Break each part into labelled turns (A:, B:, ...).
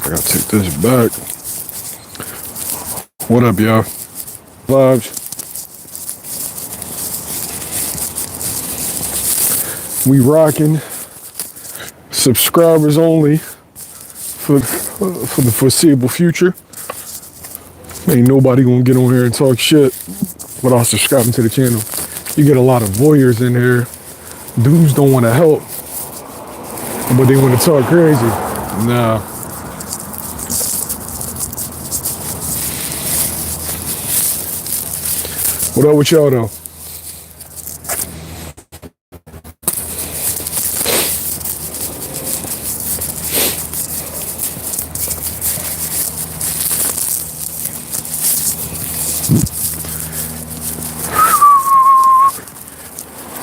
A: I gotta take this back. What up, y'all? Vibes. We rocking. Subscribers only for the foreseeable future. Ain't nobody gonna get on here and talk shit without subscribing to the channel. You get a lot of voyeurs in here. Dudes don't want to help, but they want to talk crazy. Nah. What up with y'all though?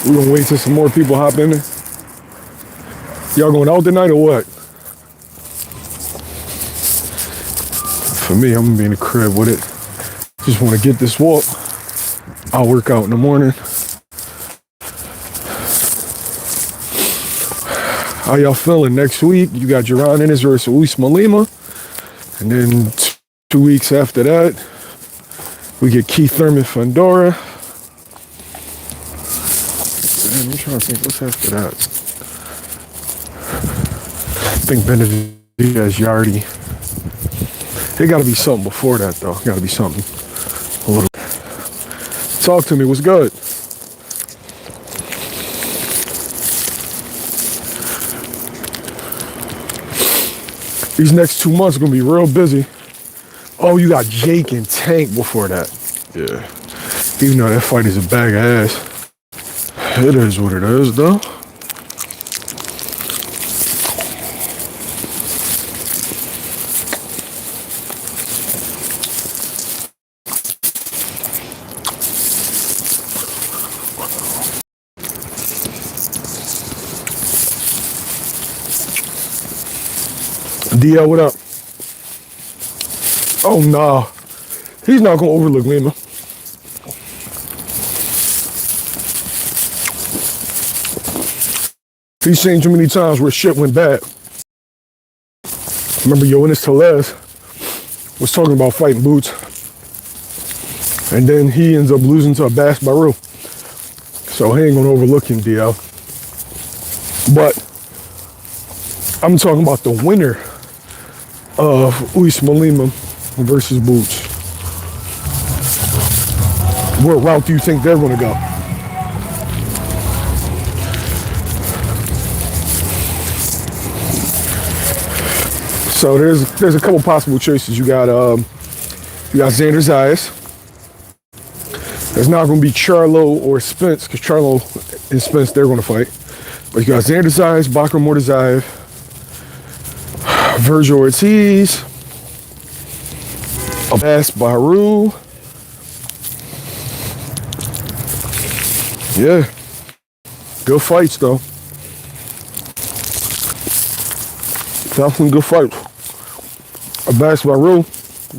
A: We're gonna wait till some more people hop in there. Y'all going out tonight or what? For me, I'm gonna be in the crib with it. Just wanna get this walk. I'll work out in the morning. How y'all feeling? Next week, you got Jaron Ennis versus Uisma Lima. And then 2 weeks after that, we get Keith Thurman Fundora. Man, I'm trying to think, what's after that? I think Benavidez, Yardy. It gotta be something before that though. Gotta be something a little. Talk to me, what's good? These next 2 months are gonna be real busy. Oh, you got Jake and Tank before that. Yeah. Even though that fight is a bag of ass. It is what it is, though. DL, what up? Oh, no. He's not going to overlook Lima. He's seen too many times where shit went bad. Remember, Ennis was talking about fighting Boots. And then he ends up losing to a Bass Baru. So he ain't going to overlook him, DL. But I'm talking about the winner of Uisma Lima versus Boots. What route do you think they're going to go? So there's a couple possible choices. You got Xander Zayas. There's not going to be Charlo or Spence because Charlo and Spence they're going to fight. But you got Xander Zayas, Bakr Mortazayev, Virgil Ortiz, Bass Baru. Yeah, good fights though. Definitely good fights. Bass Baru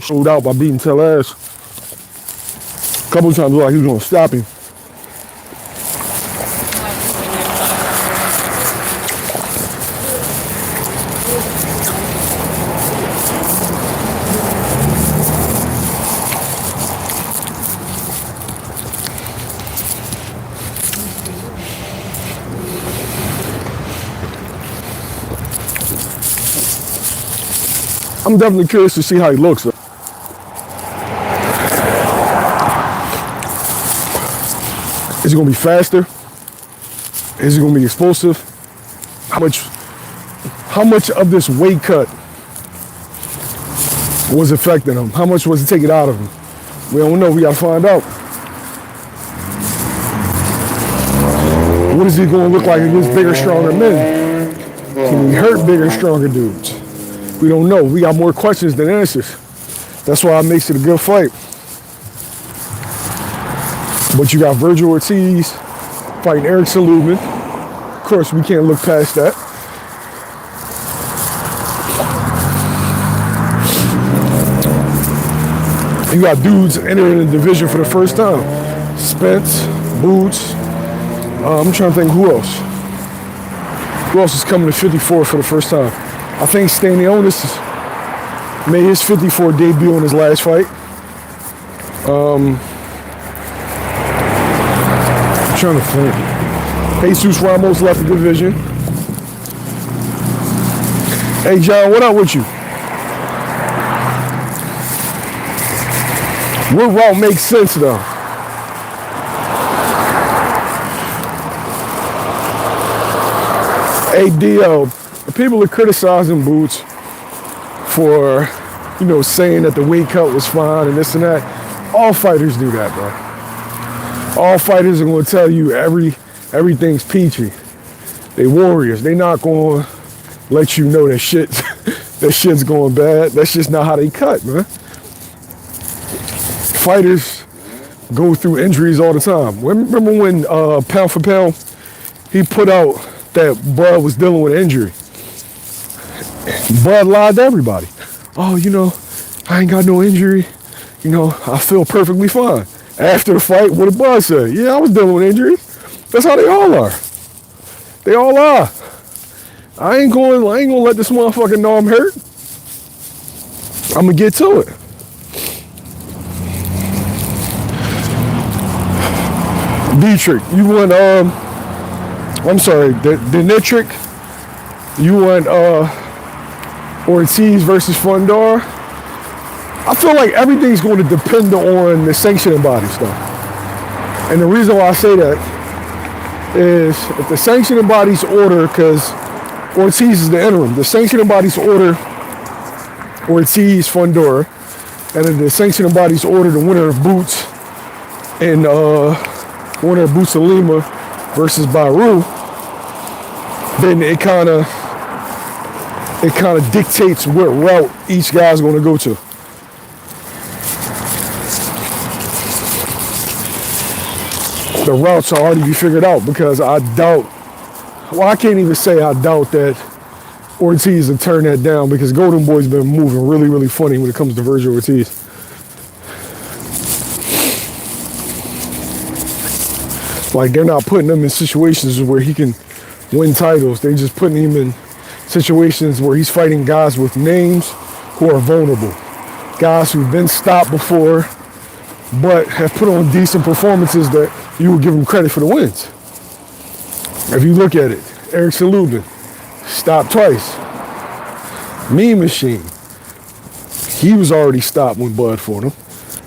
A: showed out by beating Tellez. A couple of times looked like he was going to stop him. I'm definitely curious to see how he looks. Is he going to be faster? Is he going to be explosive? How much of this weight cut was affecting him? How much was it taking out of him? We don't know. We got to find out. What is he going to look like against bigger, stronger men? Can he hurt bigger, stronger dudes? We don't know. We got more questions than answers. That's why it makes it a good fight. But you got Virgil Ortiz fighting Eric Salubin. Of course, we can't look past that. You got dudes entering the division for the first time. Spence, Boots. I'm trying to think who else. Who else is coming to 54 for the first time? I think Stanionis made his 54 debut in his last fight. I'm trying to think. Jesus Ramos left the division. Hey, John, what up with you? What route makes sense, though? Hey, DL, the people are criticizing Boots for, saying that the weight cut was fine and this and that. All fighters do that, bro. All fighters are going to tell you everything's peachy. They warriors. They not going to let you know that shit's going bad. That's just not how they cut, man. Fighters go through injuries all the time. Remember when pound for pound, he put out that Bud was dealing with injury. Bud lied to everybody. Oh, I ain't got no injury. I feel perfectly fine. After the fight, what did Bud say? Yeah, I was dealing with injuries. That's how they all are. They all are. I ain't gonna let this motherfucker know I'm hurt. I'm gonna get to it. Dietrich, you want Dietrich, you want Ortiz versus Fundora. I feel like everything's going to depend on the sanctioning body stuff. And the reason why I say that is if the sanctioning body's order, because Ortiz is the interim, the sanctioning body's order Ortiz, Fundora, and if the sanctioning body's order the winner of Boots and winner of Uisma Lima versus Baru, then it kind of dictates what route each guy's going to go to. The routes will already be figured out because I can't even say I doubt that Ortiz will turn that down because Golden Boy's been moving really, really funny when it comes to Virgil Ortiz. Like, they're not putting him in situations where he can win titles. They're just putting him in situations where he's fighting guys with names who are vulnerable. Guys who've been stopped before, but have put on decent performances that you would give him credit for the wins. If you look at it, Erickson Lubin, stopped twice. Mean Machine, he was already stopped when Bud fought him.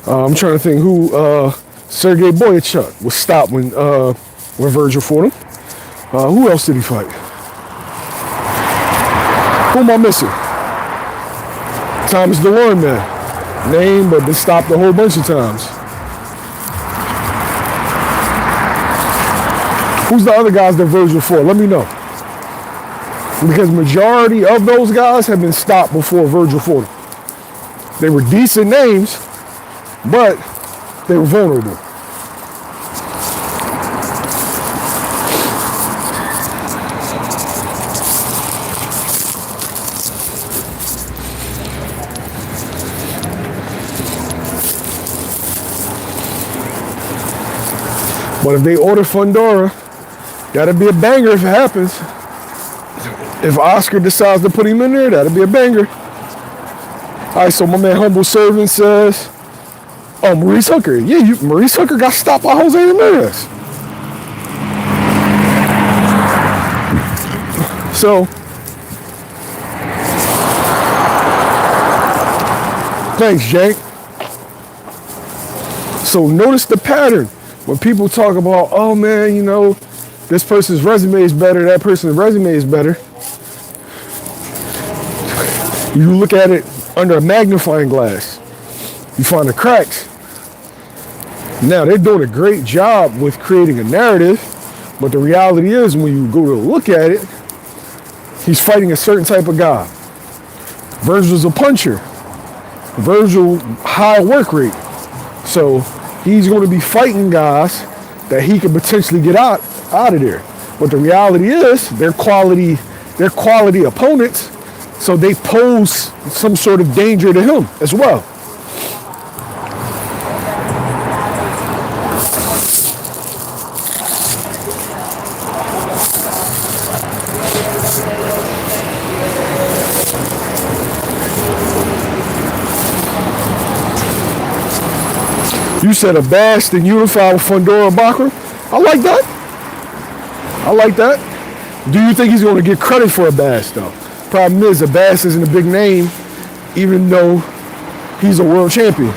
A: I'm trying to think who, Sergey Boyachuk was stopped when Virgil fought him. Who else did he fight? Who am I missing? Thomas DeLorme, man. Name, but been stopped a whole bunch of times. Who's the other guys that Virgil fought? Let me know. Because majority of those guys have been stopped before Virgil fought them. They were decent names, but they were vulnerable. But if they order Fundora, that'll be a banger if it happens. If Oscar decides to put him in there, that'll be a banger. All right, so my man Humble Servant says, oh, Maurice Hooker. Yeah, Maurice Hooker got stopped by Jose Ramirez. So, thanks, Jake. So notice the pattern. When people talk about, oh man, this person's resume is better, that person's resume is better, you look at it under a magnifying glass. You find the cracks. Now, they're doing a great job with creating a narrative, but the reality is when you go to look at it, he's fighting a certain type of guy. Virgil's a puncher. Virgil, high work rate. So he's going to be fighting guys that he could potentially get out of there. But the reality is they're quality opponents, so they pose some sort of danger to him as well. You said Abbas then unified with Fundora and Bakram. I like that. I like that. Do you think he's going to get credit for Abbas, though? Problem is, Abbas isn't a big name, even though he's a world champion.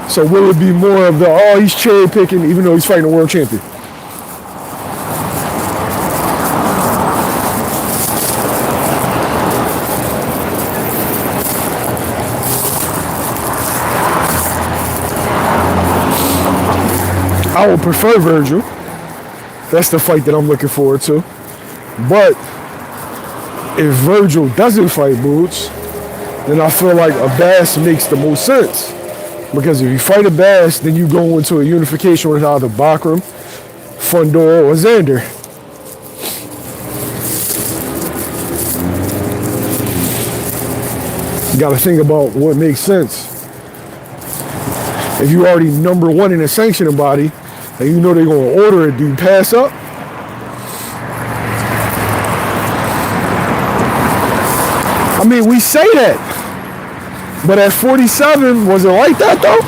A: So will it be more of the, oh, he's cherry picking, even though he's fighting a world champion? I would prefer Virgil. That's the fight that I'm looking forward to. But if Virgil doesn't fight Boots, then I feel like Abbas makes the most sense. Because if you fight Abbas, then you go into a unification with either Bakram, Fundora, or Xander. You got to think about what makes sense. If you already number one in a sanctioning body, and you know they're going to order it, do you pass up? I mean, we say that. But at 47, was it like that, though?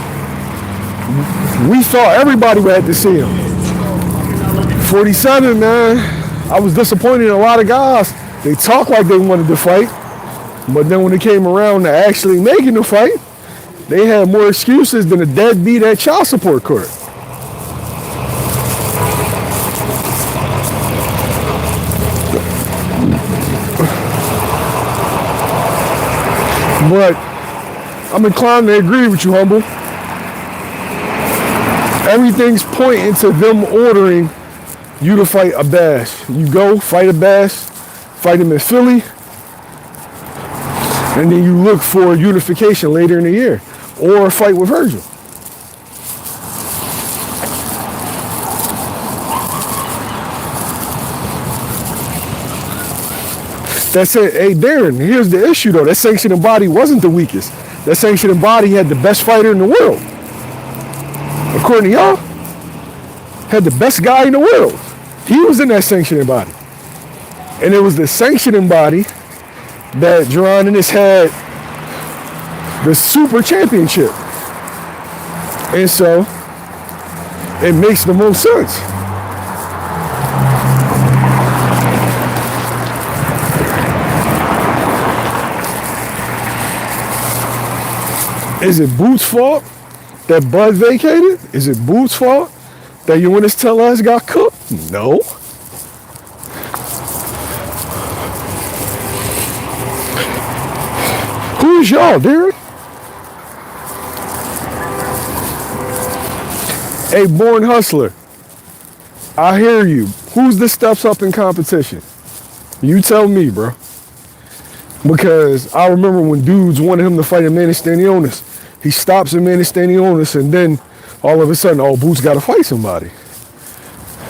A: We thought everybody would have to see him. 47, man, I was disappointed in a lot of guys. They talk like they wanted to fight, but then when it came around to actually making the fight, they had more excuses than a deadbeat at child support court. But I'm inclined to agree with you, Humble. Everything's pointing to them ordering you to fight Abbas. You go, fight Abbas, fight him in Philly, and then you look for unification later in the year, or a fight with Virgil. That's it. Hey, Darren, here's the issue, though. That sanctioning body wasn't the weakest. That sanctioning body had the best fighter in the world. According to y'all, had the best guy in the world. He was in that sanctioning body. And it was the sanctioning body that Jaron Ennis had the super championship. And so, it makes the most sense. Is it Boots' fault that Bud vacated? Is it Boots' fault that Uisma Lima got cooked? No. Who's y'all, Darren? Hey, Born Hustler, I hear you. Who's the steps up in competition? You tell me, bro. Because I remember when dudes wanted him to fight Uisma Lima. He stops Uisma Lima, and then all of a sudden, oh, Boots got to fight somebody.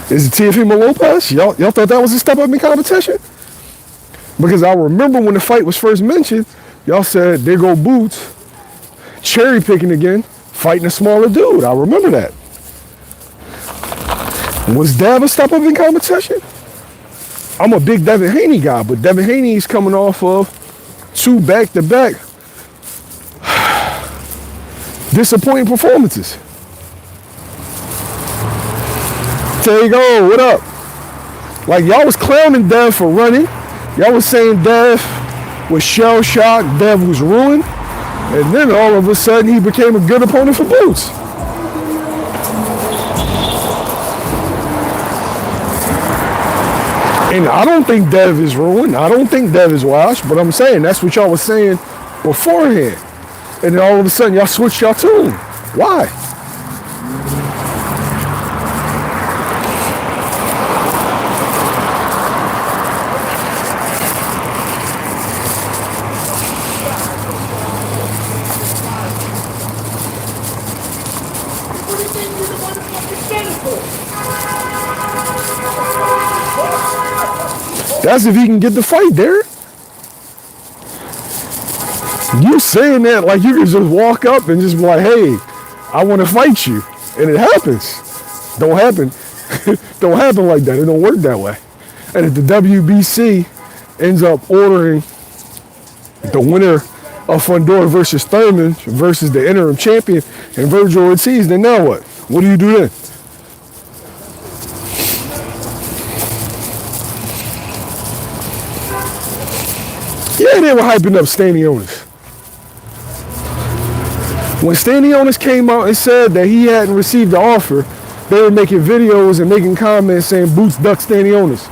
A: Is it Teofimo Lopez? Y'all thought that was a step up in competition? Because I remember when the fight was first mentioned, y'all said, there go Boots, cherry picking again, fighting a smaller dude. I remember that. Was Dev a step up in competition? I'm a big Devin Haney guy, but Devin Haney's coming off of 2 back-to-back disappointing performances. There you go, what up? Like, y'all was clowning Dev for running. Y'all was saying Dev was shell-shocked, Dev was ruined. And then all of a sudden, he became a good opponent for Boots. And I don't think Dev is ruined. I don't think Dev is washed. But I'm saying that's what y'all was saying beforehand. And then all of a sudden, y'all switched y'all tune. Why? That's if he can get the fight, Derek. You saying that like you can just walk up and just be like, hey, I want to fight you. And it happens. Don't happen. Don't happen like that. It don't work that way. And if the WBC ends up ordering the winner of Fundora versus Thurman versus the interim champion and Virgil Ortiz, then now what? What do you do then? Yeah, they were hyping up Stanionis. When Stanionis came out and said that he hadn't received the offer, they were making videos and making comments saying Boots duck Stanionis.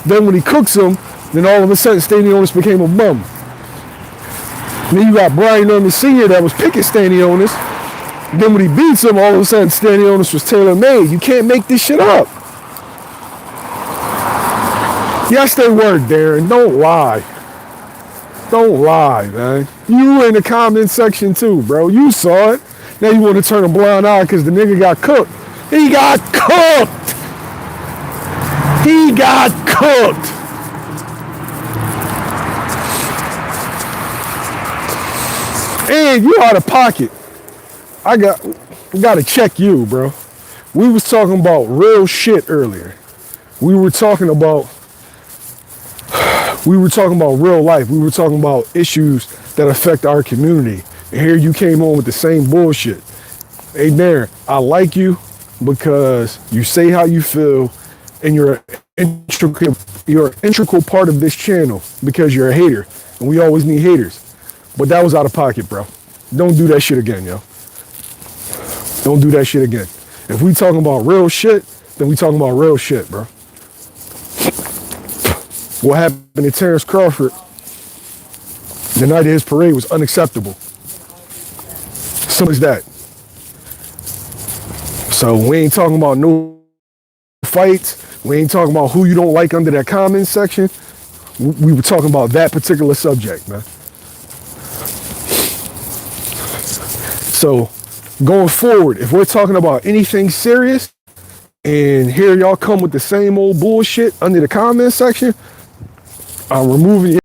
A: Then when he cooks him, then all of a sudden Stanionis became a bum. And then you got Brian Norman Sr. that was picking Stanionis. Then when he beats him, all of a sudden Stanionis was tailor-made. You can't make this shit up. Yes, they were, Darren. Don't lie. Don't lie, man. You were in the comment section too, bro. You saw it. Now you want to turn a blind eye because the nigga got cooked. He got cooked. He got cooked. And you out of pocket. We gotta check you, bro. We was talking about real shit earlier. We were talking about real life. We were talking about issues that affect our community. And here you came on with the same bullshit. Hey, Darren, I like you because you say how you feel and you're an integral part of this channel because you're a hater. And we always need haters. But that was out of pocket, bro. Don't do that shit again, yo. Don't do that shit again. If we talking about real shit, then we talking about real shit, bro. What happened to Terrence Crawford the night of his parade was unacceptable. Simple as that. So we ain't talking about no fights. We ain't talking about who you don't like under that comment section. We were talking about that particular subject, man. So going forward, if we're talking about anything serious and here y'all come with the same old bullshit under the comment section, I'm removing it.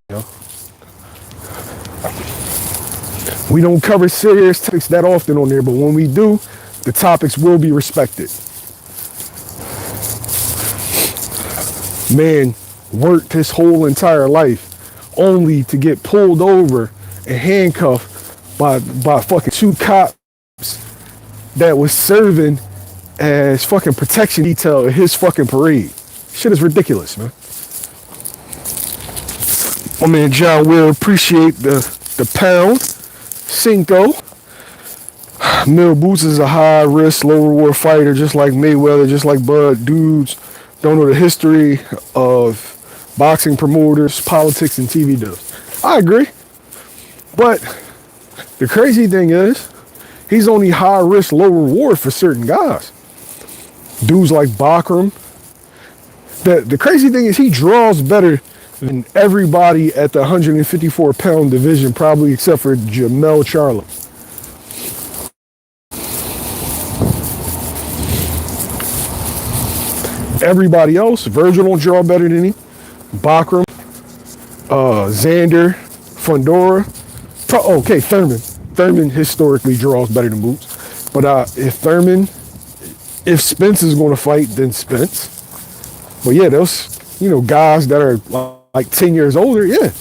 A: We don't cover serious topics that often on there, but when we do, the topics will be respected. Man worked his whole entire life only to get pulled over and handcuffed by fucking two cops that was serving as fucking protection detail at his fucking parade. Shit is ridiculous, man. My man John Will appreciate the pound. Cinco. Mil Boots is a high risk, low reward fighter, just like Mayweather, just like Bud. Dudes don't know the history of boxing promoters, politics, and TV deals. I agree. But the crazy thing is, he's only high risk, low reward for certain guys. Dudes like Bakram. The crazy thing is he draws better than everybody at the 154 pound division, probably except for Jamel Charlo. Everybody else, Virgil don't draw better than him. Bakram, Xander, Fundora. Okay, Thurman. Thurman historically draws better than Boots. But if Spence is going to fight, then Spence. But yeah, those, guys that are like 10 years older, yeah.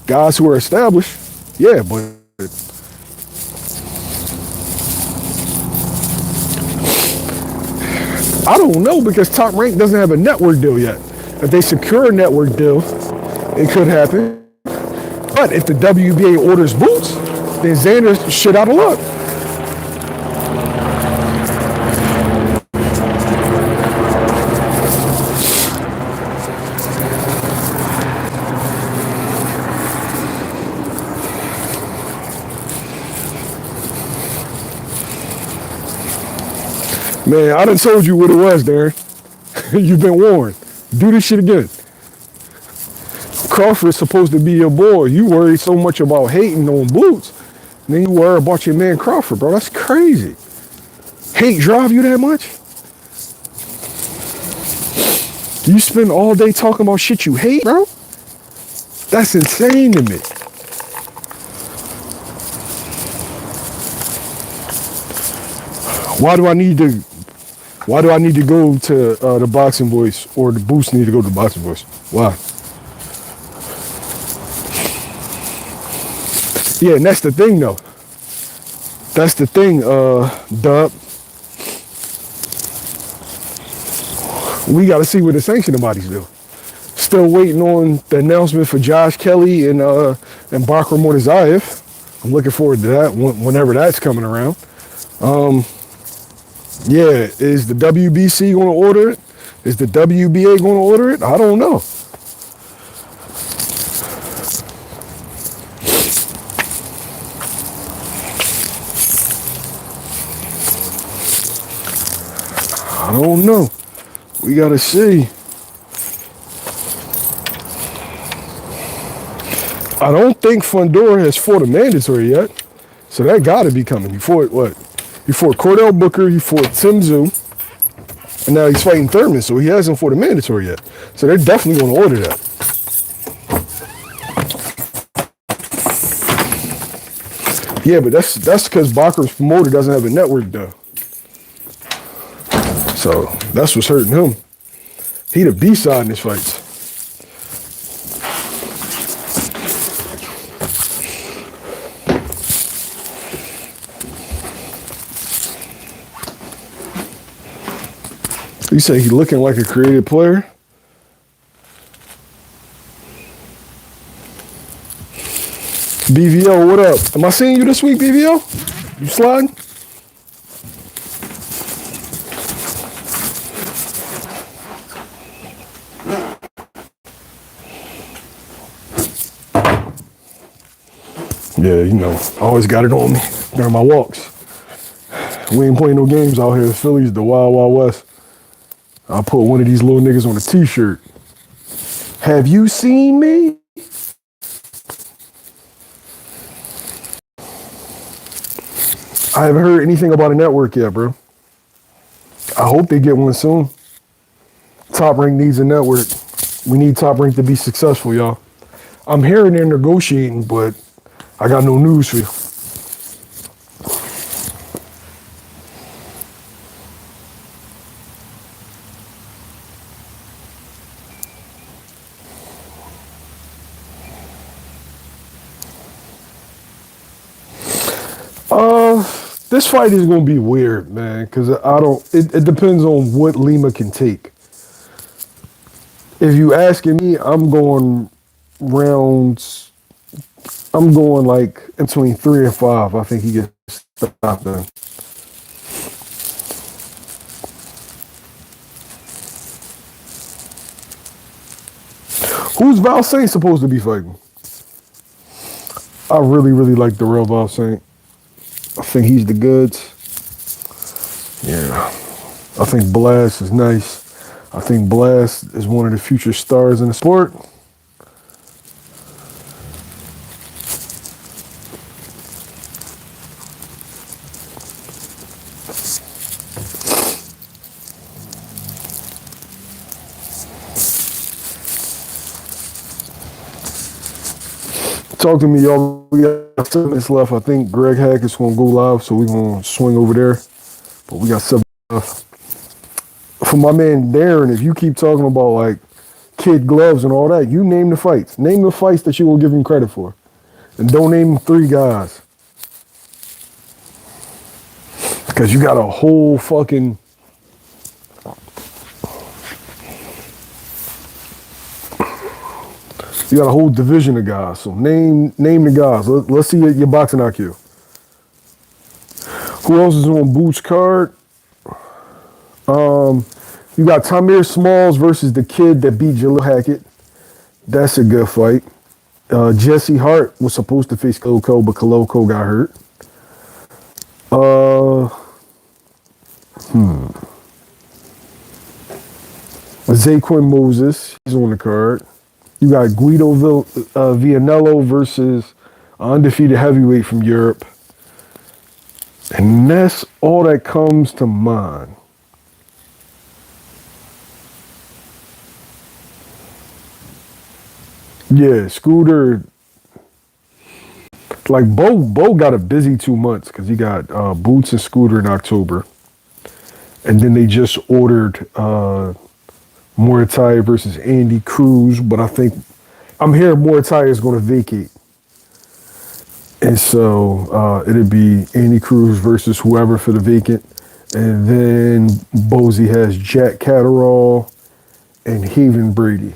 A: Guys who are established, yeah, but I don't know because Top Rank doesn't have a network deal yet. If they secure a network deal, it could happen. But if the WBA orders Boots, then Xander's shit out of luck. Man, I done told you what it was, Darren. You've been warned. Do this shit again. Crawford's supposed to be your boy. You worry so much about hating on Boots, and then you worry about your man Crawford, bro. That's crazy. Hate drive you that much? You spend all day talking about shit you hate, bro? That's insane to me. Why do I need to go to the Boxing Voice, or the Boost need to go to the Boxing Voice? Why? Yeah, and that's the thing though. That's the thing, Dub. We got to see what the sanctioning bodies do. Still waiting on the announcement for Josh Kelly and Bakr Mortazayev. I'm looking forward to that whenever that's coming around. Yeah, is the WBC going to order it? Is the WBA going to order it? I don't know. I don't know. We got to see. I don't think Fundora has fought a mandatory yet. So that got to be coming. He fought what? He fought Cordell Booker, he fought Tim Tszyu, and now he's fighting Thurman, so he hasn't fought a mandatory yet. So they're definitely going to order that. Yeah, but that's because Bakr's promoter doesn't have a network though. So that's what's hurting him. He the B-side in his fights. You say he looking like a creative player? BVO, what up? Am I seeing you this week, BVO? You sliding? Yeah, you know, I always got it on me during my walks. We ain't playing no games out here. The Phillies, the Wild Wild West. I'll put one of these little niggas on a t-shirt. Have you seen me? I haven't heard anything about a network yet, bro. I hope they get one soon. Top Rank needs a network. We need Top Rank to be successful, y'all. I'm hearing they're negotiating, but I got no news for you. This fight is going to be weird, man, because it depends on what Lima can take. If you asking me, I'm going like in between 3 and 5. I think he gets stopped then. Who's Val Saint supposed to be fighting? I really, really like the real Val Saint. I think he's the goods. Yeah. I think Blast is nice. I think Blast is one of the future stars in the sport. Talk to me, y'all. We got 7 minutes left. I think Greg Hackett's going to go live, so we're going to swing over there. But we got 7 minutes left. For my man Darren, if you keep talking about like kid gloves and all that, you name the fights. Name the fights that you will give him credit for. And don't name 3 guys. Because you got a whole fucking... You got a whole division of guys. So name the guys. Let's see your boxing IQ. Who else is on Boots card? You got Tamir Smalls versus the kid that beat Jalil Hackett. That's a good fight. Jesse Hart was supposed to face Koloko, but Koloko got hurt. Zaquin Moses, he's on the card. You got Guido Vianello versus undefeated heavyweight from Europe. And that's all that comes to mind. Yeah, Scooter. Like Bo got a busy 2 months because he got Boots and Scooter in October. And then they just ordered Muay versus Andy Cruz, but I'm hearing Muay is going to vacate. And so it'd be Andy Cruz versus whoever for the vacant. And then Bozy has Jack Catterall and Haven Brady.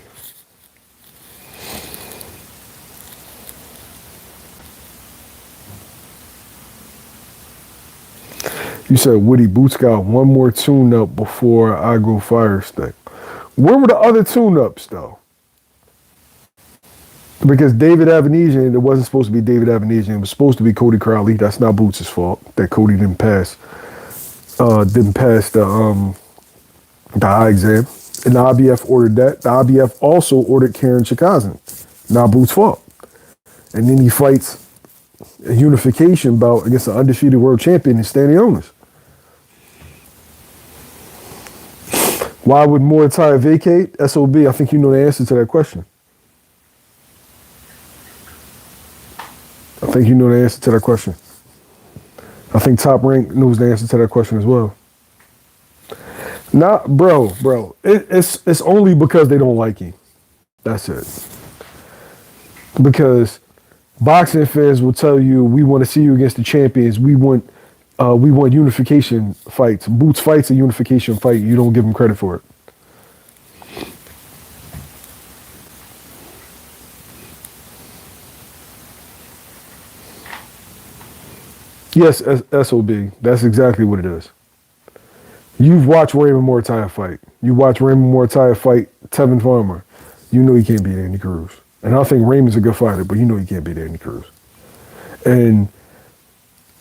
A: You said Woody Boots got one more tune-up before I go fire stick. Where were the other tune-ups, though? Because David Avanesian, it wasn't supposed to be David Avanesian. It was supposed to be Cody Crowley. That's not Boots' fault that Cody didn't pass. Didn't pass the eye exam. And the IBF ordered that. The IBF also ordered Karen Chikazin. Not Boots' fault. And then he fights a unification bout against the undefeated world champion in Stanionis. Why would Muay Thai vacate? SOB, I think you know the answer to that question. I think you know the answer to that question. I think Top Rank knows the answer to that question as well. Nah, bro. It's only because they don't like him. That's it. Because boxing fans will tell you, we want to see you against the champions. We want unification fights. Boots fights a unification fight. You don't give him credit for it. Yes, SOB. That's exactly what it is. You've watched Raymond Mortai fight. You watch Raymond Mortai fight Tevin Farmer. You know he can't beat Andy Cruz. And I think Raymond's a good fighter, but you know he can't beat Andy Cruz. And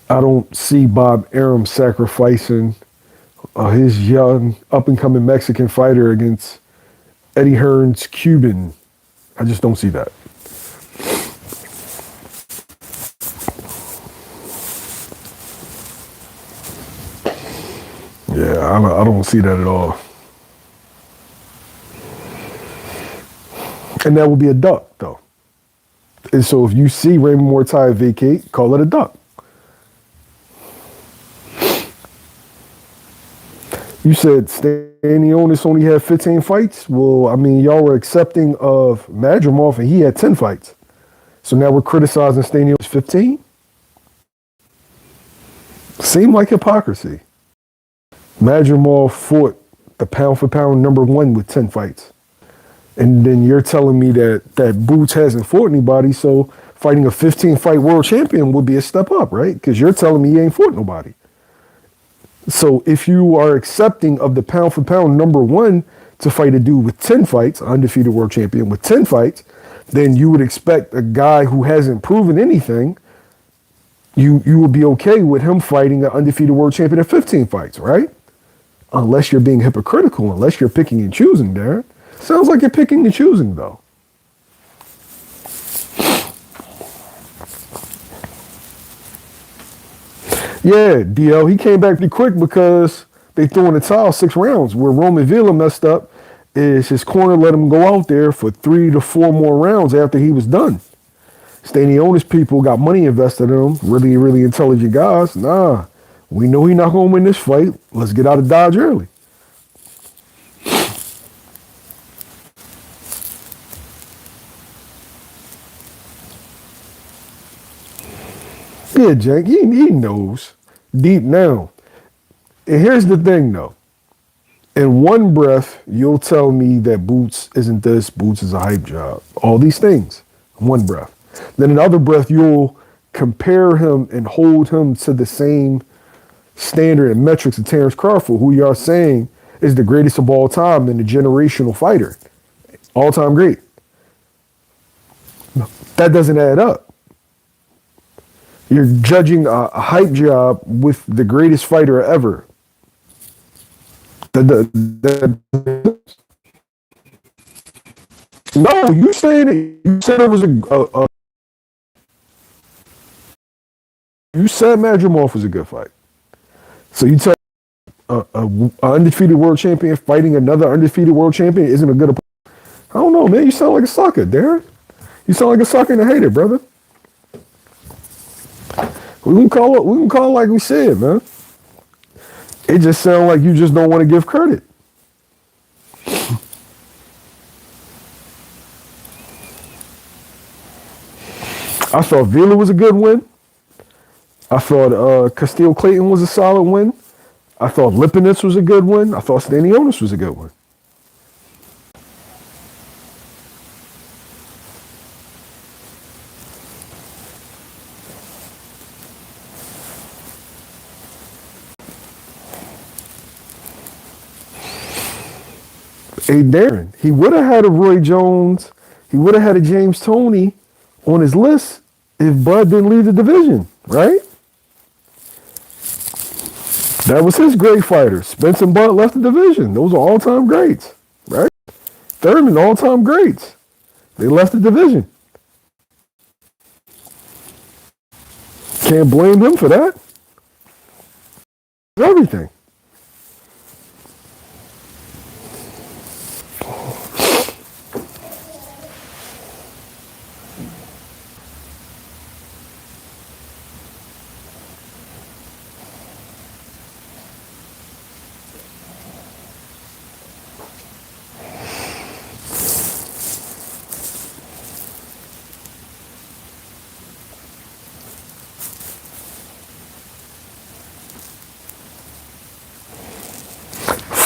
A: I don't see Bob Arum sacrificing his young, up-and-coming Mexican fighter against Eddie Hearn's Cuban. I just don't see that. Yeah, I don't see that at all. And that would be a duck, though. And so if you see Raymond Mortai vacate, call it a duck. You said Stanionis only had 15 fights? Well, I mean, y'all were accepting of Madrimov, and he had 10 fights. So now we're criticizing Stanionis 15? Seemed like hypocrisy. Madrimov fought the pound-for-pound number one with 10 fights. And then you're telling me that Boots hasn't fought anybody, so fighting a 15-fight world champion would be a step up, right? Because you're telling me he ain't fought nobody. So if you are accepting of the pound-for-pound number one to fight a dude with 10 fights, undefeated world champion with 10 fights, then you would expect a guy who hasn't proven anything, you would be okay with him fighting an undefeated world champion at 15 fights, right? Unless you're being hypocritical, unless you're picking and choosing, Darren. Sounds like you're picking and choosing, though. Yeah, DL, he came back pretty quick because they threw in the towel 6 rounds. Where Roman Villa messed up is his corner let him go out there for 3 to 4 more rounds after he was done. Stanionis people got money invested in him, really, really intelligent guys. Nah, we know he's not going to win this fight. Let's get out of Dodge early. Yeah, Jack, he knows deep down. And here's the thing, though. In one breath, you'll tell me that Boots isn't this, Boots is a hype job. All these things, in one breath. Then in another breath, you'll compare him and hold him to the same standard and metrics of Terrence Crawford, who you are saying is the greatest of all time and a generational fighter. All-time great. That doesn't add up. You're judging a hype job with the greatest fighter ever. No, you said it was you said Madrimov was a good fight. So you tell a undefeated world champion fighting another undefeated world champion isn't a good opponent. I don't know, man. You sound like a sucker, Darren. You sound like a sucker and a hater, brother. We can call it like we said, man. It just sounds like you just don't want to give credit. I thought Vila was a good win. I thought Castile Clayton was a solid win. I thought Lipinets was a good win. I thought Stanionis was a good one. Hey, Darren, he would have had a Roy Jones. He would have had a James Toney on his list if Bud didn't leave the division, right? That was his great fighter. Spence and Bud left the division. Those are all-time greats, right? Thurman, all-time greats. They left the division. Can't blame them for that. Everything.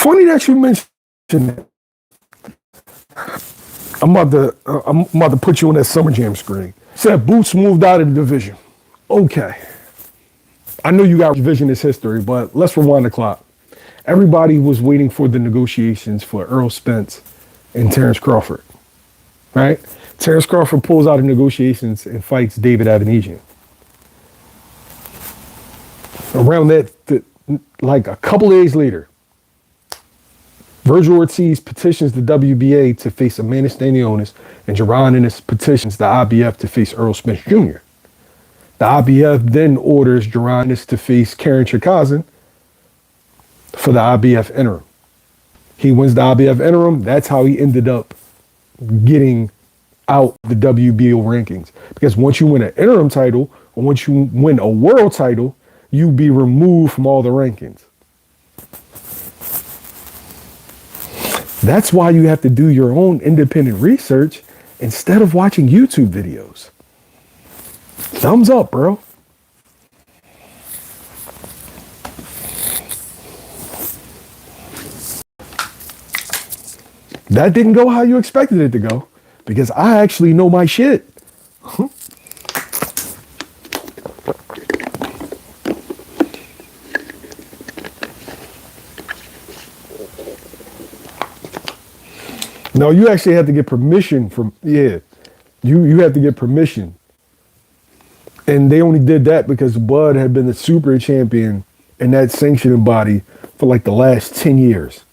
A: Funny that you mentioned that. I'm about to put you on that Summer Jam screen. Said Boots moved out of the division. Okay. I know you got revisionist history, but let's rewind the clock. Everybody was waiting for the negotiations for Errol Spence and Terrence Crawford, right? Terrence Crawford pulls out of negotiations and fights David Avenesian. Around that, like a couple days later, Virgil Ortiz petitions the WBA to face Amanda Stanionis, and Jaron Ennis petitions the IBF to face Errol Spence Jr. The IBF then orders Jaron Ennis to face Karen Chikazin for the IBF interim. He wins the IBF interim. That's how he ended up getting out the WBO rankings. Because once you win an interim title, or once you win a world title, you be removed from all the rankings. That's why you have to do your own independent research instead of watching YouTube videos. Thumbs up, bro. That didn't go how you expected it to go because I actually know my shit. No, you actually had to get permission from, you had to get permission. And they only did that because Bud had been the super champion in that sanctioning body for like the last 10 years.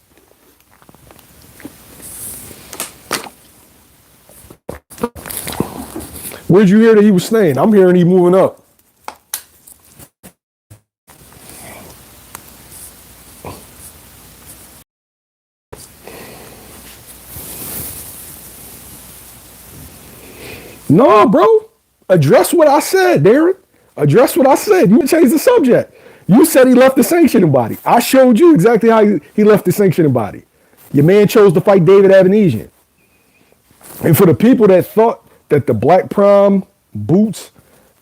A: Where'd you hear that he was staying? I'm hearing he moving up. No, bro. Address what I said, Darren. Address what I said. You changed the subject. You said he left the sanctioning body. I showed you exactly how he left the sanctioning body. Your man chose to fight David Avenesian. And for the people that thought that the Black Prom, Boots,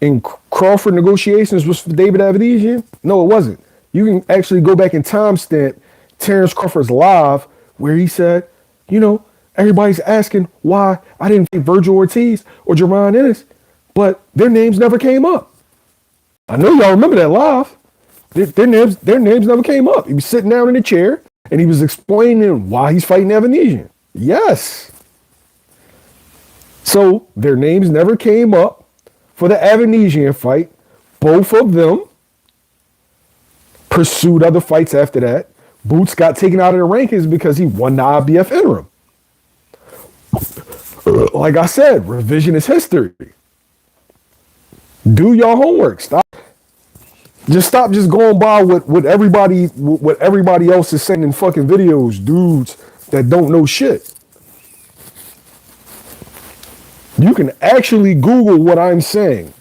A: and Crawford negotiations was for David Avenesian, no, it wasn't. You can actually go back and timestamp Terrence Crawford's live where he said, you know, everybody's asking why I didn't fight Virgil Ortiz or Jaron Ennis, but their names never came up. I know y'all remember that live. Their names never came up. He was sitting down in a chair and he was explaining why he's fighting Avenesian. Yes. So their names never came up for the Avenesian fight. Both of them pursued other fights after that. Boots got taken out of the rankings because he won the IBF interim. Like I said, revisionist history. Do your homework. Stop just going by what everybody else is saying in fucking videos, dudes that don't know shit. You can actually Google what I'm saying.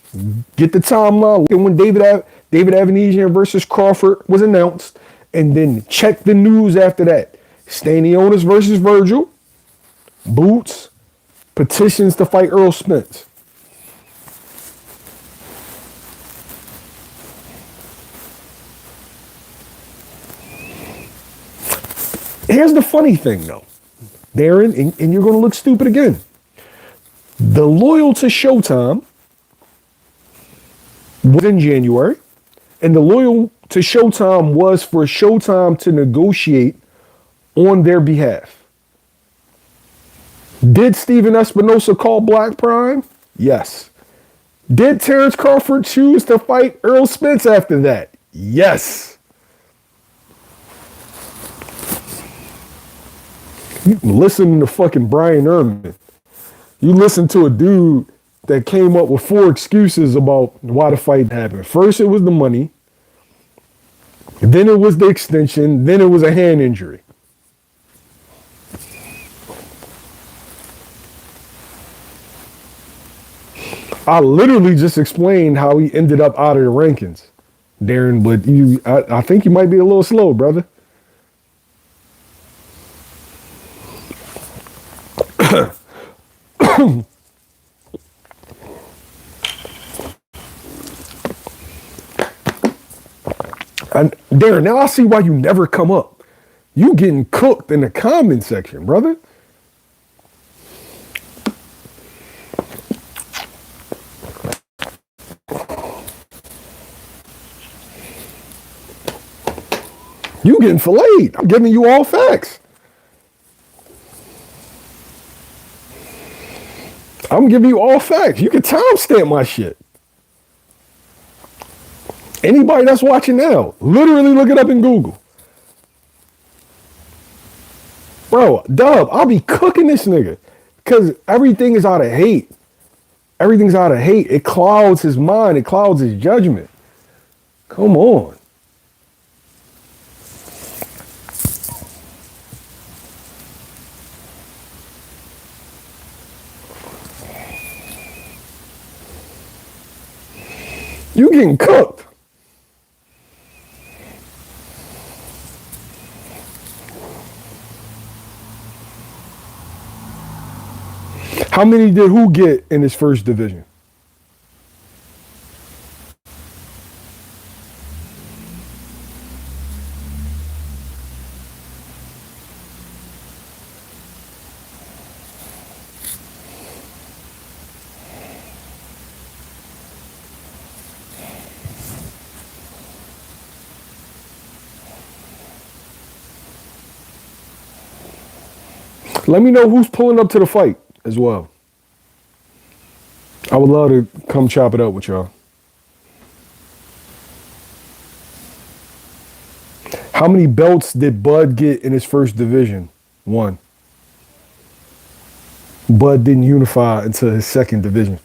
A: Get the timeline. Look at when David Avenesian versus Crawford was announced, and then check the news after that. Stanionis versus Virgil. Boots petitions to fight Errol Spence. Here's the funny thing, though, Darren, and you're going to look stupid again. The loyal to Showtime was in January, and the loyal to Showtime was for Showtime to negotiate on their behalf. Did Steven Espinosa call Black Prime? Yes. Did Terrence Crawford choose to fight Earl Spence after that? Yes. You listen to fucking Brian Erman. You listen to a dude that came up with 4 excuses about why the fight happened. First, it was the money. Then it was the extension. Then it was a hand injury. I literally just explained how he ended up out of the rankings, Darren, but I think you might be a little slow, brother. And Darren, now I see why you never come up. You getting cooked in the comment section, brother. You getting filleted. I'm giving you all facts. I'm giving you all facts. You can timestamp my shit. Anybody that's watching now, literally look it up in Google. Bro, Dub, I'll be cooking this nigga. Because everything is out of hate. Everything's out of hate. It clouds his mind. It clouds his judgment. Come on. You getting cooked. How many did who get in his first division? Let me know who's pulling up to the fight as well. I would love to come chop it up with y'all. How many belts did Bud get in his first division? 1. Bud didn't unify until his second division.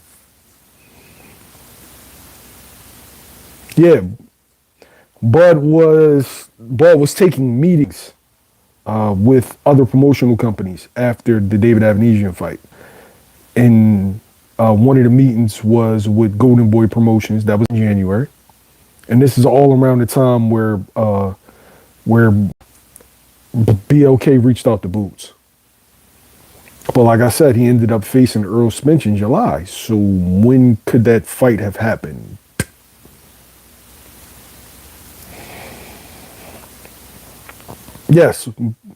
A: Yeah, Bud was taking meetings with other promotional companies after the David Avanesian fight. And one of the meetings was with Golden Boy Promotions. That was in January. And this is all around the time where BLK reached out to Boots. But like I said, he ended up facing Earl Spence in July. So when could that fight have happened? Yes,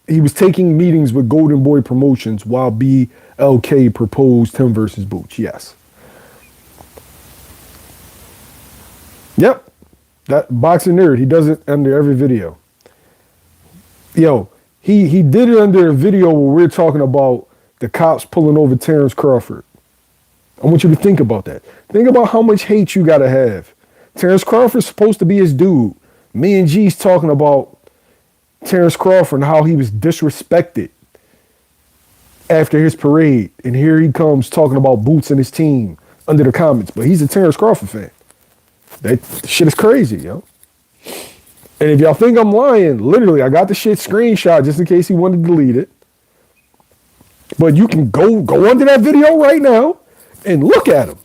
A: he was taking meetings with Golden Boy Promotions while BLK proposed him versus Boots. Yes. Yep. That boxing nerd, he does it under every video. Yo, he did it under a video where we're talking about the cops pulling over Terrence Crawford. I want you to think about that. Think about how much hate you gotta have. Terrence Crawford's supposed to be his dude. Me and G's talking about Terrence Crawford and how he was disrespected after his parade. And here he comes talking about Boots and his team under the comments. But he's a Terrence Crawford fan. That shit is crazy, yo. And if y'all think I'm lying, literally, I got the shit screenshot just in case he wanted to delete it. But you can go under that video right now and look at him.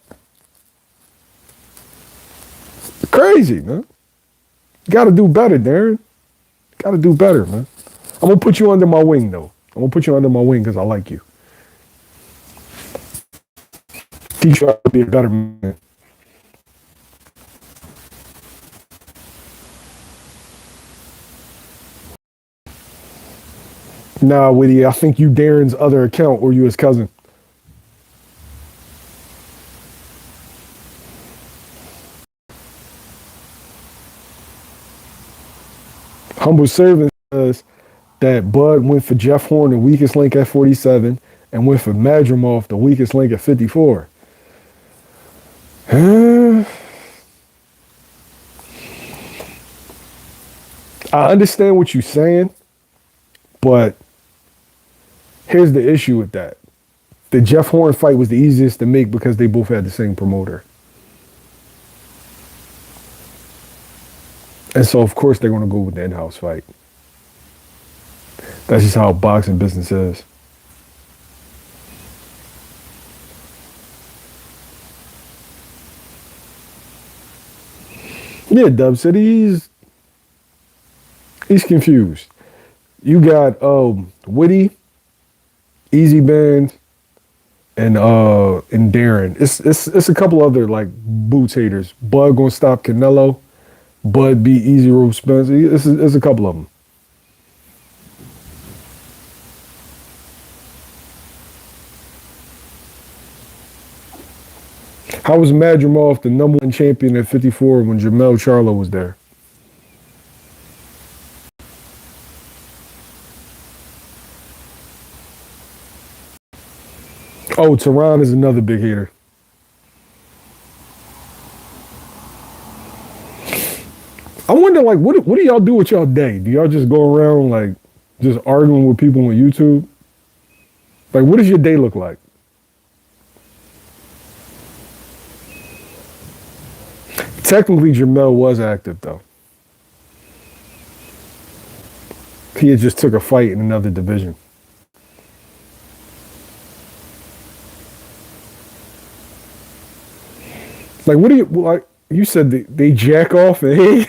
A: Crazy, man. You gotta do better, Darren. Gotta do better, man. I'm gonna put you under my wing, though. I'm gonna put you under my wing because I like you. Teach you how to be a better man. Nah, Witty, I think you Darren's other account or you his cousin. Humble Servant says that Bud went for Jeff Horn, the weakest link at 47, and went for Madrimov, the weakest link at 54. I understand what you're saying, but here's the issue with that. The Jeff Horn fight was the easiest to make because they both had the same promoter. And so, of course, they're going to go with the in-house fight. That's just how boxing business is. Yeah, Dub said he's confused. You got Witty, Easy Band, and Darren. It's a couple other like boots haters. Bud gonna stop Canelo. Bud beat Easy Rope Spencer. It's a couple of them. How was Madrimov the number one champion at 54 when Jamel Charlo was there? Oh, Tehran is another big hater. I wonder, like, what do y'all do with y'all day? Do y'all just go around like just arguing with people on YouTube? Like, what does your day look like? Technically, Jamel was active though. He had just took a fight in another division. Like, what do you like? You said they jack off and hey,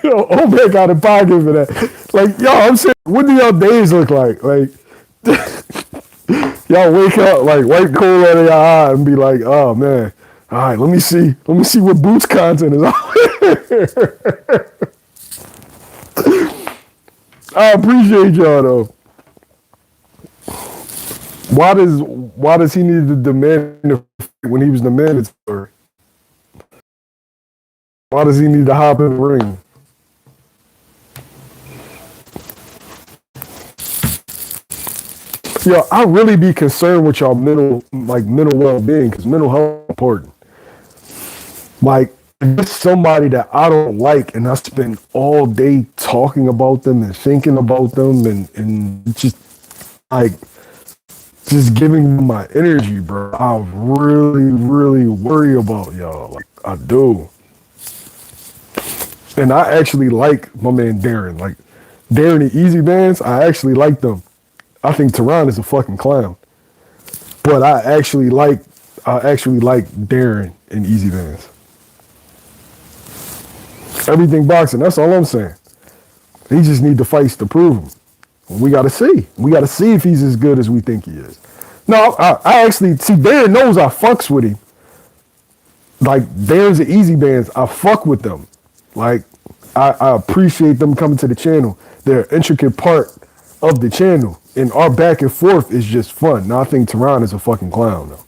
A: Obed got a pocket for that. Like, yo, I'm saying, what do y'all days look like? Like, y'all wake up like white cold out of your eye and be like, oh man, all right, let me see what Boots content is out there. I appreciate y'all though. Why does he need to demand the fight when he was the mandatory? Why does he need to hop in the ring? Yo, I really be concerned with y'all mental well being because mental health is important. Like, if it's somebody that I don't like and I spend all day talking about them and thinking about them and like just giving them my energy, bro. I really, really worry about y'all. Like, I do. And I actually like my man Darren. Like, Darren and Easy Bands, I actually like them. I think Tehran is a fucking clown. But I actually like Darren and Easy Bands. Everything boxing, that's all I'm saying. He just need the fights to prove him. We got to see. We got to see if he's as good as we think he is. No, I actually see. Darren knows I fucks with him. Like Darren's the Easy Bands. I fuck with them. Like I appreciate them coming to the channel. They're an intricate part of the channel, and our back and forth is just fun. Now I think Tehran is a fucking clown though.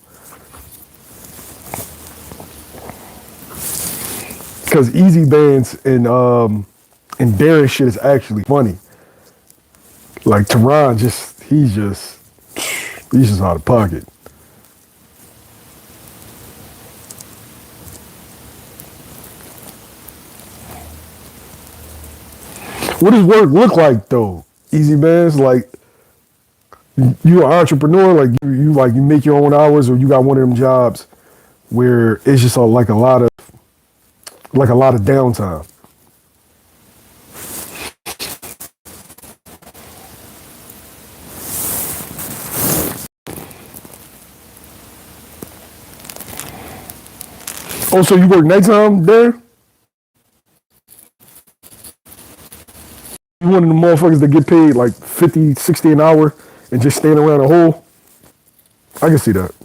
A: Because Easy Bands and Darren shit is actually funny. Like Tehran he's just out of pocket. What does work look like though? Easy Bands, like you an entrepreneur, like you make your own hours, or you got one of them jobs where it's just like a lot of downtime. Oh, so you work nighttime there? You one of the motherfuckers that get paid like 50, 60 an hour and just stand around a hole? I can see that.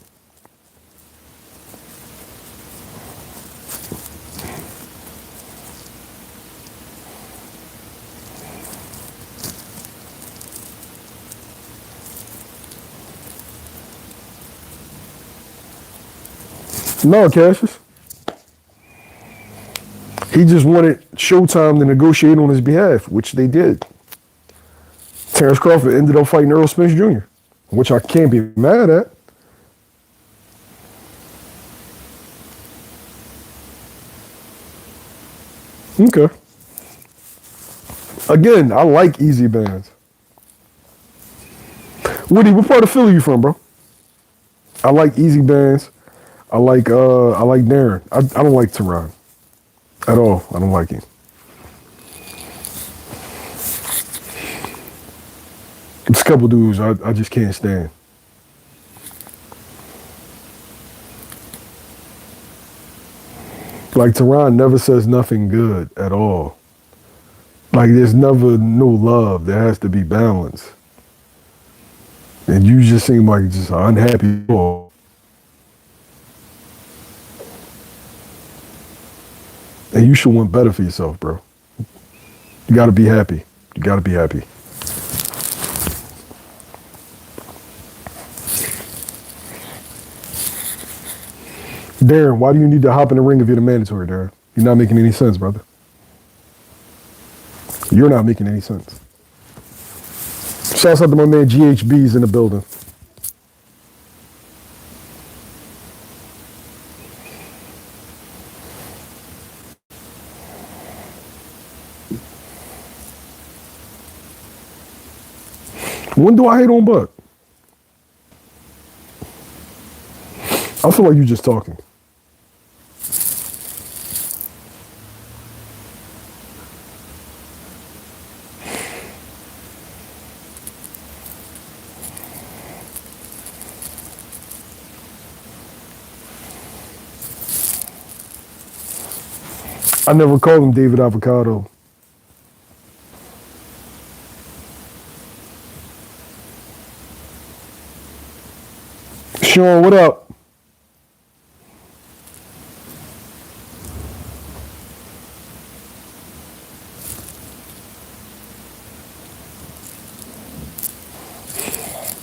A: No, Cassius. He just wanted Showtime to negotiate on his behalf, which they did. Terrence Crawford ended up fighting Earl Spence Jr., which I can't be mad at. Okay. Again, I like easy bands. Woody, what part of Philly you from, bro? I like easy bands. I like Darren. I don't like Teron at all. I don't like him. There's a couple dudes I just can't stand. Like Teron never says nothing good at all. Like there's never no love. There has to be balance. And you just seem like just an unhappy boy. And you should want better for yourself, bro. You gotta be happy. You gotta be happy. Darren, why do you need to hop in the ring if you're the mandatory, Darren? You're not making any sense, brother. You're not making any sense. Shouts out to my man GHB's in the building. When do I hate on Buck? I feel like you're just talking. I never called him David Avocado. Sean, what up?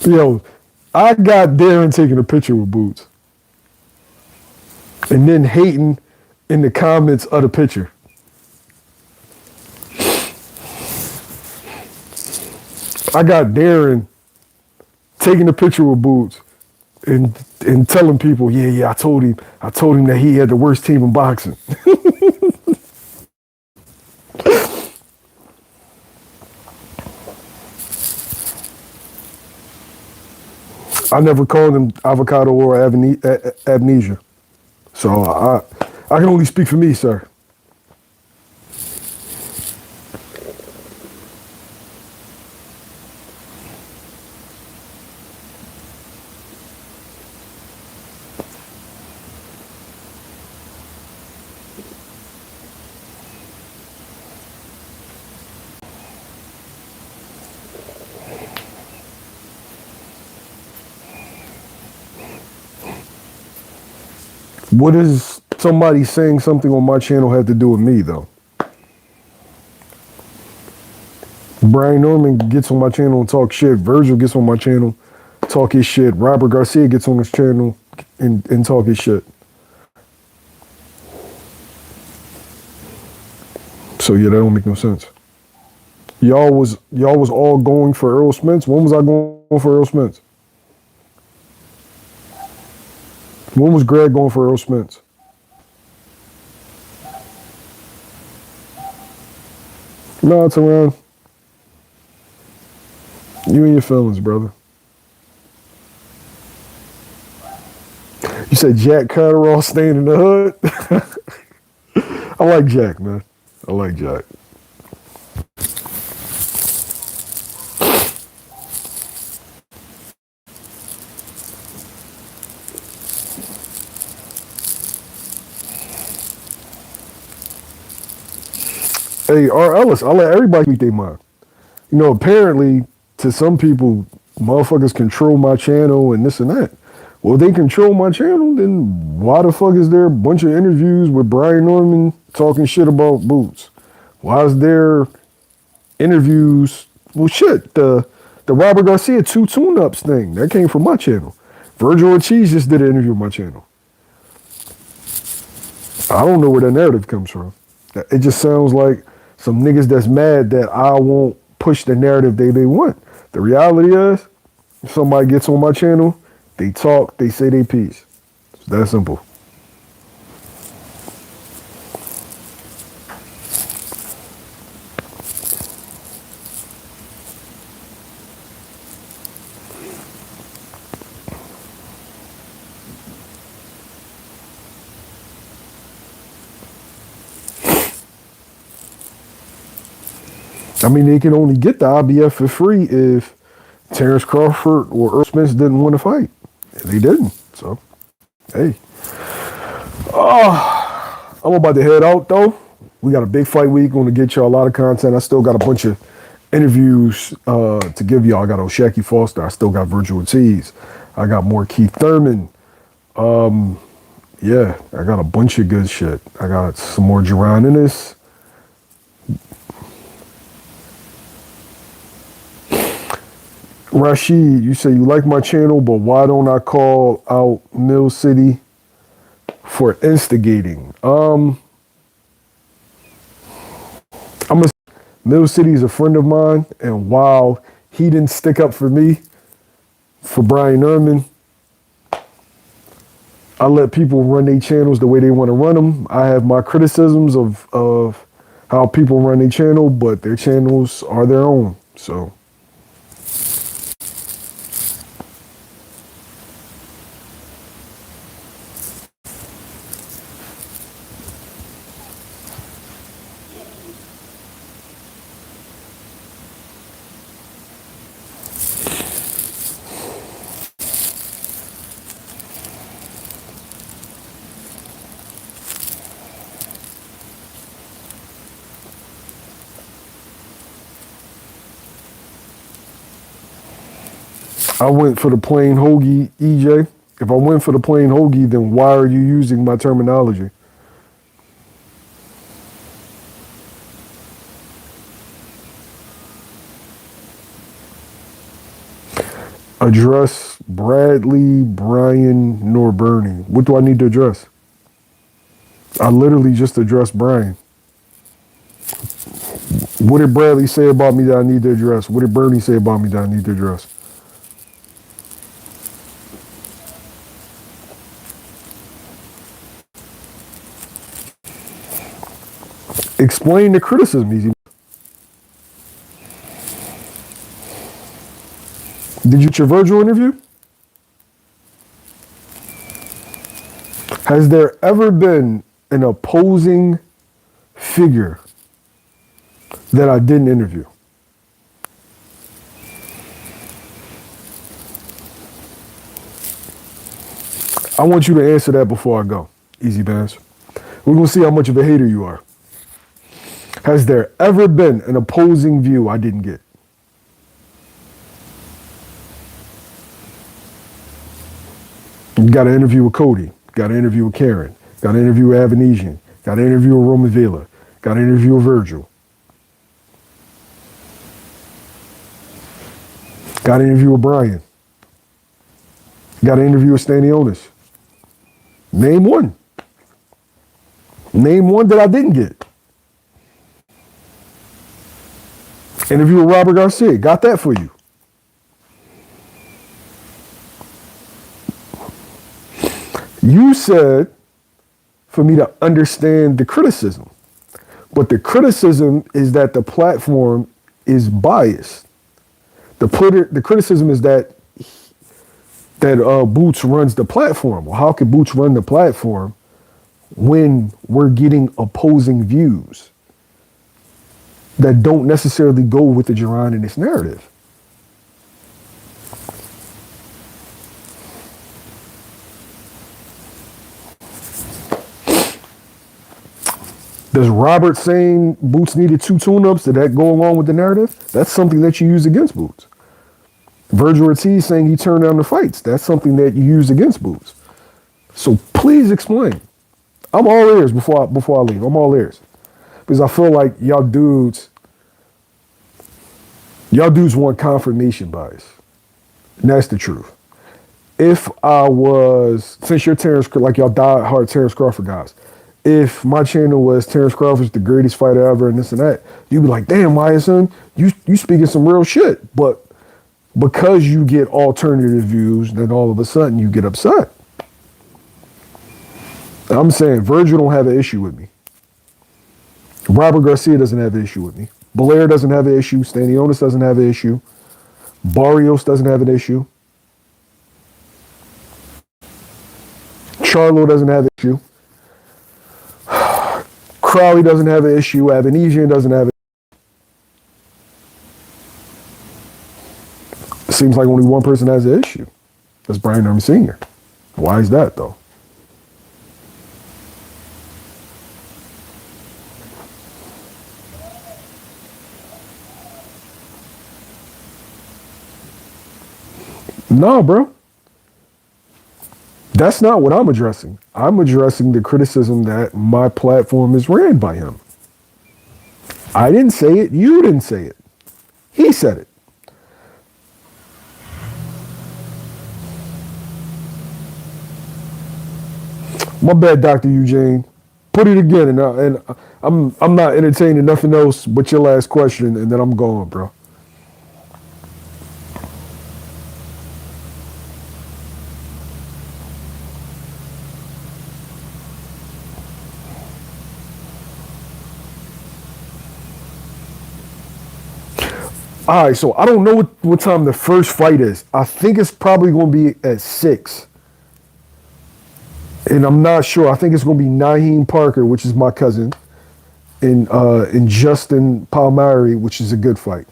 A: Yo, I got Darren taking a picture with Boots and then hating in the comments of the picture. I got Darren taking a picture with Boots and telling people, yeah, I told him that he had the worst team in boxing. I never called him avocado or amnesia. So I can only speak for me, sir. What does somebody saying something on my channel have to do with me, though? Brian Norman gets on my channel and talk shit. Virgil gets on my channel, talk his shit. Robert Garcia gets on his channel and talk his shit. So yeah, that don't make no sense. Y'all was all going for Earl Spence. When was I going for Earl Spence? When was Greg going for Earl Spence? No, it's around. You and your feelings, brother. You said Jack Catterall staying in the hood? I like Jack, man. I like Jack. Hey, R. Ellis, I let everybody speak their mind. You know, apparently, to some people, motherfuckers control my channel and this and that. Well, if they control my channel, then why the fuck is there a bunch of interviews with Brian Norman talking shit about Boots? Why is there interviews? Well, shit, the Robert Garcia 2 tune-ups thing, that came from my channel. Virgil Ortiz just did an interview on my channel. I don't know where that narrative comes from. It just sounds like some niggas that's mad that I won't push the narrative they want. The reality is, if somebody gets on my channel, they talk, they say they piece. It's that simple. I mean, they can only get the IBF for free if Terrence Crawford or Earl Spence didn't want to fight. They didn't. So, hey. I'm about to head out, though. We got a big fight week. Going to get y'all a lot of content. I still got a bunch of interviews to give y'all. I got O'Shaquie Foster. I still got Virtual Tees. I got more Keith Thurman. Yeah, I got a bunch of good shit. I got some more Jaron Ennis. Rashid, you say you like my channel, but why don't I call out Mill City for instigating? Mill City is a friend of mine, and while he didn't stick up for me, for Brian Erman, I let people run their channels the way they want to run them. I have my criticisms of how people run their channel, but their channels are their own. So. I went for the plain hoagie, EJ. If I went for the plain hoagie, then why are you using my terminology? Address Bradley, Brian, nor Bernie. What do I need to address? I literally just addressed Brian. What did Bradley say about me that I need to address? What did Bernie say about me that I need to address? Explain the criticism, Easy. Did you get your Virgil interview? Has there ever been an opposing figure that I didn't interview? I want you to answer that before I go, Easy Bands. We're going to see how much of a hater you are. Has there ever been an opposing view I didn't get? You got an interview with Cody. Got an interview with Karen. Got an interview with Avanesian. Got an interview with Roman Vela. Got an interview with Virgil. Got an interview with Brian. Got an interview with Stanionis. Name one. Name one that I didn't get. Interview with Robert Garcia. Got that for you. You said for me to understand the criticism. But the criticism is that the platform is biased. The criticism is that Boots runs the platform. Well, how could Boots run the platform when we're getting opposing views that don't necessarily go with the Jaron Ennis narrative? Does Robert saying Boots needed 2 tune-ups, did that go along with the narrative? That's something that you use against Boots. Virgil Ortiz saying he turned down the fights, that's something that you use against Boots. So please explain. I'm all ears before I leave. I'm all ears. Because I feel like y'all dudes want confirmation bias. And that's the truth. If I was, since you're Terrence, like y'all die hard Terrence Crawford guys, if my channel was Terrence Crawford's the greatest fighter ever and this and that, you'd be like, damn, Wyatt, son, you speaking some real shit. But because you get alternative views, then all of a sudden you get upset. I'm saying Virgil don't have an issue with me. Robert Garcia doesn't have an issue with me. Belair doesn't have an issue. Stanionis doesn't have an issue. Barrios doesn't have an issue. Charlo doesn't have an issue. Crowley doesn't have an issue. Avanesian doesn't have it. Seems like only one person has an issue. That's Brian Norman Sr. Why is that, though? No, bro. That's not what I'm addressing. I'm addressing the criticism that my platform is ran by him. I didn't say it. You didn't say it. He said it. My bad, Dr. Eugene. Put it again, and I'm not entertaining nothing else but your last question, and then I'm going, bro. All right, so I don't know what time the first fight is. I think it's probably going to be at 6. And I'm not sure. I think it's going to be Naheem Parker, which is my cousin, and Justin Palmieri, which is a good fight.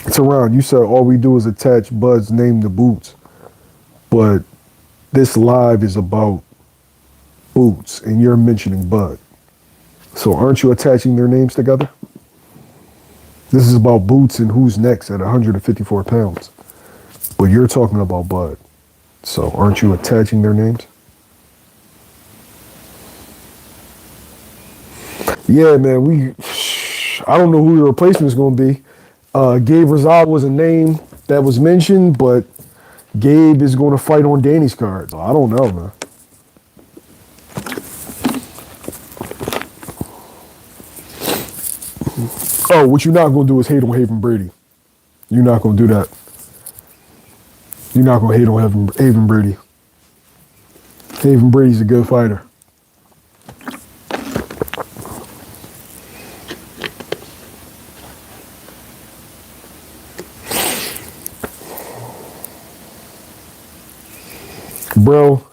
A: It's around. You said all we do is attach Bud's name to Boots, but this live is about Boots, and you're mentioning Bud. So aren't you attaching their names together? This is about Boots and who's next at 154 pounds. But you're talking about Bud. So aren't you attaching their names? Yeah, man, I don't know who the replacement is going to be. Gabe Rosado was a name that was mentioned, but Gabe is going to fight on Danny's card. So I don't know, man. Oh, what you're not going to do is hate on Haven Brady. You're not going to do that. You're not going to hate on Haven Brady. Haven Brady's a good fighter. Bro,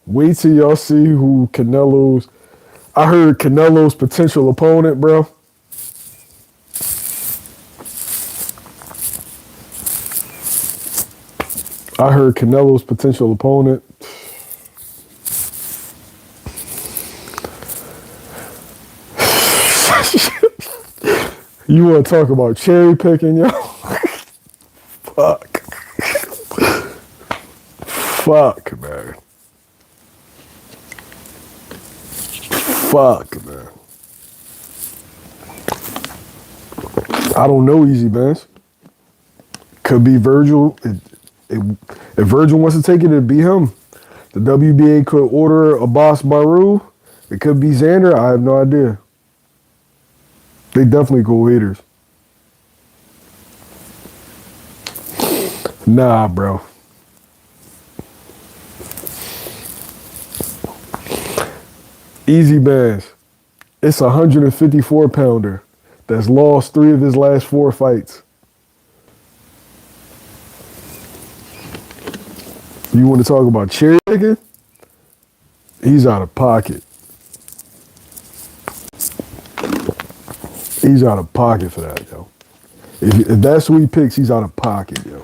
A: wait till y'all see who Canelo's... I heard Canelo's potential opponent, bro. I heard Canelo's potential opponent. You want to talk about cherry picking, yo? Fuck. Fuck, man. Fuck, man. I don't know, Easy Bands. Could be Virgil. If Virgil wants to take it, it'd be him. The WBA could order Abbas Baru. It could be Xander. I have no idea. They definitely go haters. Nah, bro. Easy Bands. It's a 154 pounder that's lost 3 of his last 4 fights. You want to talk about cherry picking? He's out of pocket. He's out of pocket for that, yo. If that's who he picks, he's out of pocket, yo.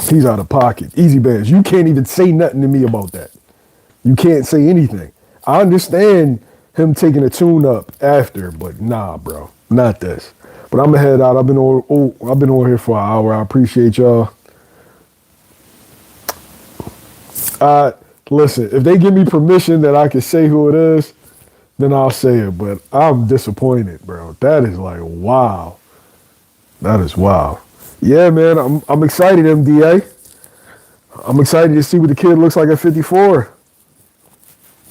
A: He's out of pocket. Easy Bands. You can't even say nothing to me about that. You can't say anything. I understand him taking a tune up after, but nah, bro. Not this. But I'm gonna head out. I've been on here for an hour. I appreciate y'all. Listen, if they give me permission that I can say who it is, then I'll say it. But I'm disappointed, bro. That is like, wow. That is wow. Yeah, man, I'm excited, MDA. I'm excited to see what the kid looks like at 54.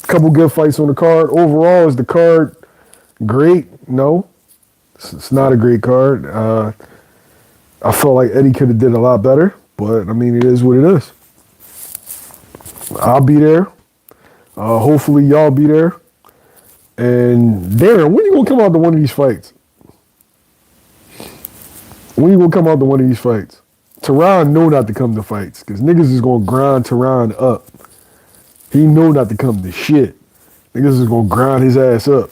A: Couple good fights on the card. Overall, is the card great? No, it's not a great card. I felt like Eddie could have did a lot better, but I mean, it is what it is. I'll be there. Hopefully, y'all be there. And Darren, when you gonna come out to one of these fights? When you gonna come out to one of these fights? Teron know not to come to fights because niggas is gonna grind Teron up. He know not to come to shit. Niggas is gonna grind his ass up.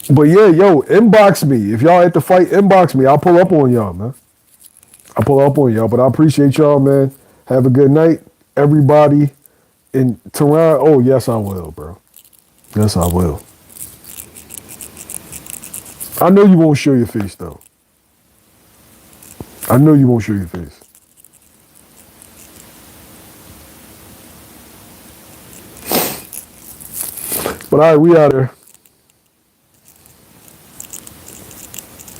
A: But yeah, yo, inbox me. If y'all at the fight, inbox me. I'll pull up on y'all, man. I'll pull up on y'all. But I appreciate y'all, man. Have a good night. Everybody in Teron. Oh, yes, I will, bro. Yes, I will. I know you won't show your face, though. I know you won't show your face. But all right, we out here.